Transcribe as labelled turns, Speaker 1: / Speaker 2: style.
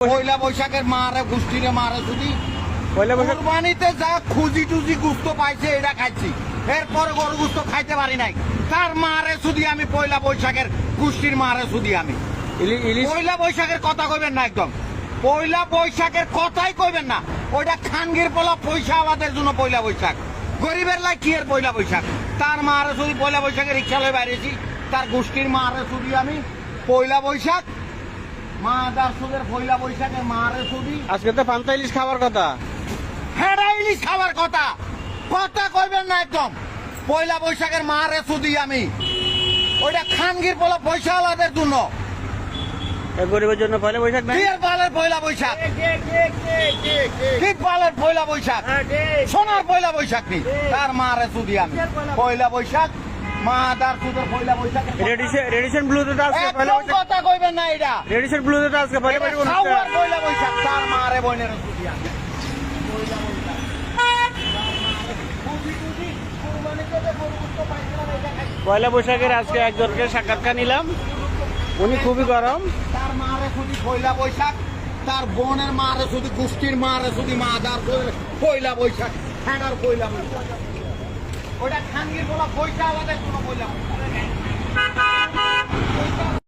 Speaker 1: পয়লা বৈশাখের মারে গোষ্ঠীরে মারে যদি কুরবানিতে যা খুঁজি টুজি গুস্ত পাইছে এটা খাইছি, এরপরে গরু গুস্ত খাইতে পারি নাই। তার মারে শুধু আমি পয়লা বৈশাখের গোষ্ঠীর মারে শুধু আমি পয়লা বৈশাখের কথা কইবেন না, একদম পয়লা বৈশাখের কথাই কইবেন না। ওইটা খানগির পোলা পয়সা আমাদের জন্য পয়লা বৈশাখ, গরিবের লাই কি এর পয়লা বৈশাখ। তার মারে শুধু পয়লা বৈশাখে রিক্সা লয়ে বাইরেছি, তার গোষ্ঠীর মারে শুধু আমি পয়লা বৈশাখ মা দার সুদের পয়লা বৈশাখে মারে শুধু।
Speaker 2: আজকে তো পান্তা ইলিশ খাবার কথা,
Speaker 1: হ্যাঁ ইলিশ খাবার কথা কথা কইবেন না একদম। পয়লা বৈশাখের মারে শুধু আমি, ওইটা খানগির পোলা পয়সা আলাদের জন্য,
Speaker 2: গরিবের জন্য পয়লা বৈশাখ নাই।
Speaker 1: কি পালের পয়লা বৈশাখ, কি পালের পয়লা বৈশাখ, সোনার পয়লা বৈশাখ নি। তার মারে শুধু আমি পয়লা বৈশাখ মা দার সুদের পয়লা বৈশাখ।
Speaker 2: রেডিশন ব্লুতে আজকে পয়লা
Speaker 1: একদম
Speaker 2: বৈশাখ,
Speaker 1: কথা কইবেন না এটা।
Speaker 2: রেডিশন ব্লুতে আজকে পয়লা বৈশাখ অনুষ্ঠান।
Speaker 1: খাওয়ার পয়লা বৈশাখ, তার মারে বইনের শুধু আমি পয়লা বৈশাখ।
Speaker 2: পয়লা বৈশাখের আজকে একজনকে সাক্ষাৎকার নিলাম, উনি খুবই গরম।
Speaker 1: তার মারে শুধু পয়লা বৈশাখ, তার বোনের মারে শুধু গোষ্ঠীর মারে শুধু মা দার পয়লা বৈশাখ, ঠেঙ্গার পয়লা বৈশাখ। ওটা খানগির বলা পয়সা আলাদা কোনো পয়লা বৈশাখ।